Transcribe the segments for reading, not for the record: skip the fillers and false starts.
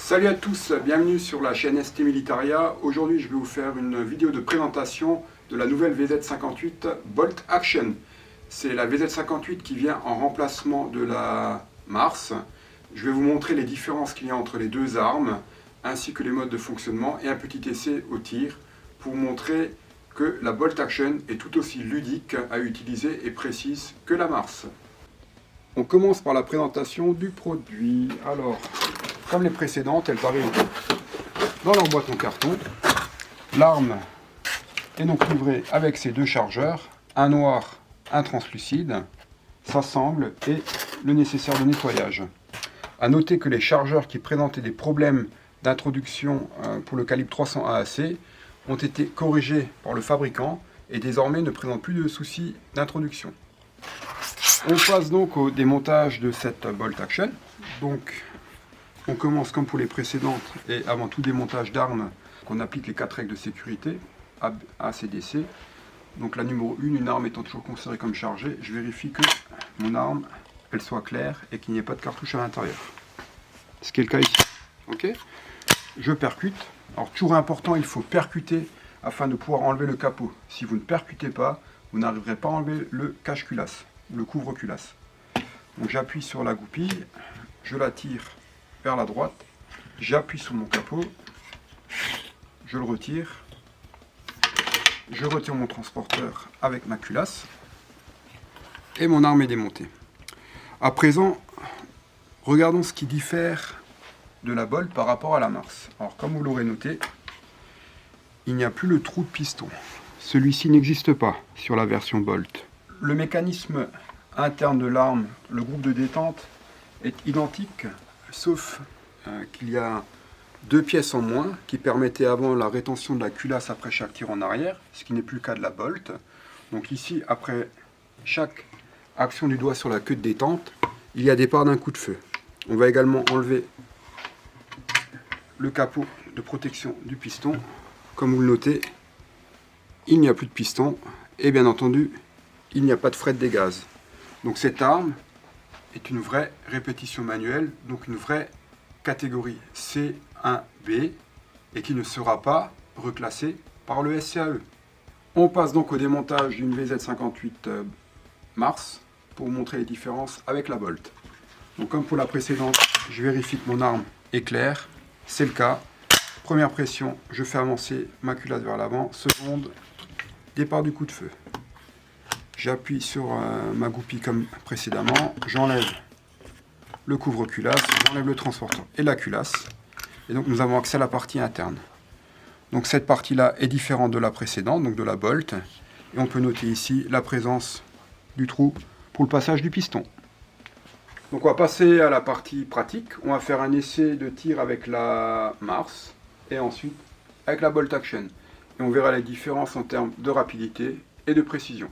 Salut à tous, bienvenue sur la chaîne ST Militaria. Aujourd'hui je vais vous faire une vidéo de présentation de la nouvelle VZ58 Bolt Action. C'est la VZ58 qui vient en remplacement de la Mars. Je vais vous montrer les différences qu'il y a entre les deux armes, ainsi que les modes de fonctionnement et un petit essai au tir pour vous montrer que la Bolt Action est tout aussi ludique à utiliser et précise que la Mars. On commence par la présentation du produit. Alors, comme les précédentes, elles arrivent dans leur boîte en carton. L'arme est donc livrée avec ses deux chargeurs, un noir, un translucide, s'assemble et le nécessaire de nettoyage. A noter que les chargeurs qui présentaient des problèmes d'introduction pour le calibre 300 AAC ont été corrigés par le fabricant et désormais ne présentent plus de soucis d'introduction. On passe donc au démontage de cette Bolt Action. Donc, on commence comme pour les précédentes et avant tout démontage d'armes, qu'on applique les 4 règles de sécurité ACDC. Donc la numéro 1, une arme étant toujours considérée comme chargée, je vérifie que mon arme elle soit claire et qu'il n'y ait pas de cartouche à l'intérieur. Ce qui est le cas ici. Ok. Je percute. Alors toujours important, il faut percuter afin de pouvoir enlever le capot. Si vous ne percutez pas, vous n'arriverez pas à enlever le cache-culasse, le couvre-culasse. Donc j'appuie sur la goupille, je la tire vers la droite, j'appuie sur mon capot, je le retire, je retire mon transporteur avec ma culasse et mon arme est démontée. À présent, regardons ce qui diffère de la Bolt par rapport à la Mars. Alors comme vous l'aurez noté, il n'y a plus le trou de piston. Celui-ci n'existe pas sur la version Bolt. Le mécanisme interne de l'arme, le groupe de détente, est identique, sauf qu'il y a deux pièces en moins qui permettaient avant la rétention de la culasse après chaque tir en arrière, ce qui n'est plus le cas de la Bolt. Donc ici, après chaque action du doigt sur la queue de détente, il y a départ d'un coup de feu. On va également enlever le capot de protection du piston. Comme vous le notez, il n'y a plus de piston et bien entendu, il n'y a pas de fret des gaz. Donc cette arme est une vraie répétition manuelle, donc une vraie catégorie C1B et qui ne sera pas reclassée par le SCAE. On passe donc au démontage d'une VZ58 Mars pour vous montrer les différences avec la Bolt. Donc comme pour la précédente, je vérifie que mon arme est claire, c'est le cas. Première pression, je fais avancer ma culasse vers l'avant. Seconde, départ du coup de feu. J'appuie sur ma goupille comme précédemment, j'enlève le couvre-culasse, j'enlève le transporteur et la culasse. Et donc nous avons accès à la partie interne. Donc cette partie-là est différente de la précédente, donc de la Bolt. Et on peut noter ici la présence du trou pour le passage du piston. Donc on va passer à la partie pratique. On va faire un essai de tir avec la Mars et ensuite avec la Bolt Action. Et on verra les différences en termes de rapidité et de précision.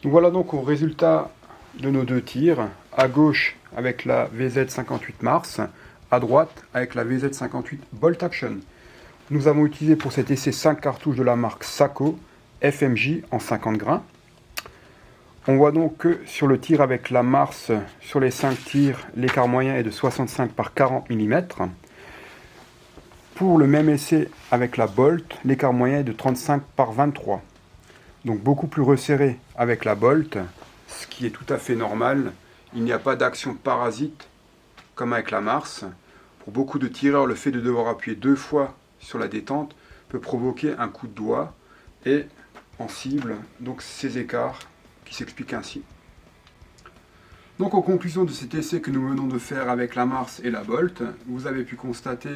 Voilà donc au résultat de nos deux tirs, à gauche avec la VZ58 Mars, à droite avec la VZ58 Bolt Action. Nous avons utilisé pour cet essai 5 cartouches de la marque Sako FMJ en 50 grains. On voit donc que sur le tir avec la Mars, sur les 5 tirs, l'écart moyen est de 65 par 40 mm. Pour le même essai avec la Bolt, l'écart moyen est de 35 par 23. Donc beaucoup plus resserré avec la Bolt, ce qui est tout à fait normal. Il n'y a pas d'action parasite comme avec la Mars. Pour beaucoup de tireurs, le fait de devoir appuyer 2 fois sur la détente peut provoquer un coup de doigt et en cible, donc ces écarts qui s'expliquent ainsi. Donc en conclusion de cet essai que nous venons de faire avec la Mars et la Bolt, vous avez pu constater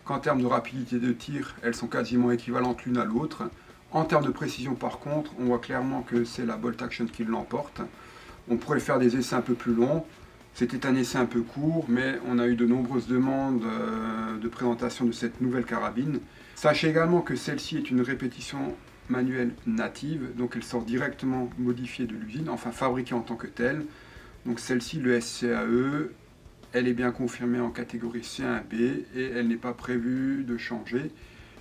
qu'en termes de rapidité de tir, elles sont quasiment équivalentes l'une à l'autre. En termes de précision par contre, on voit clairement que c'est la Bolt Action qui l'emporte. On pourrait faire des essais un peu plus longs. C'était un essai un peu court, mais on a eu de nombreuses demandes de présentation de cette nouvelle carabine. Sachez également que celle-ci est une répétition manuelle native, donc elle sort directement modifiée de l'usine, enfin fabriquée en tant que telle. Donc celle-ci, le SCAE, elle est bien confirmée en catégorie C1B et elle n'est pas prévue de changer.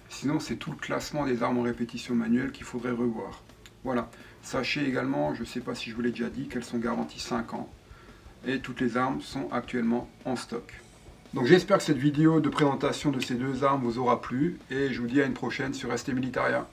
Sinon, c'est tout le classement des armes en répétition manuelle qu'il faudrait revoir. Voilà. Sachez également, je ne sais pas si je vous l'ai déjà dit, qu'elles sont garanties 5 ans. Et toutes les armes sont actuellement en stock. Donc j'espère que cette vidéo de présentation de ces deux armes vous aura plu et je vous dis à une prochaine sur ST Militaria.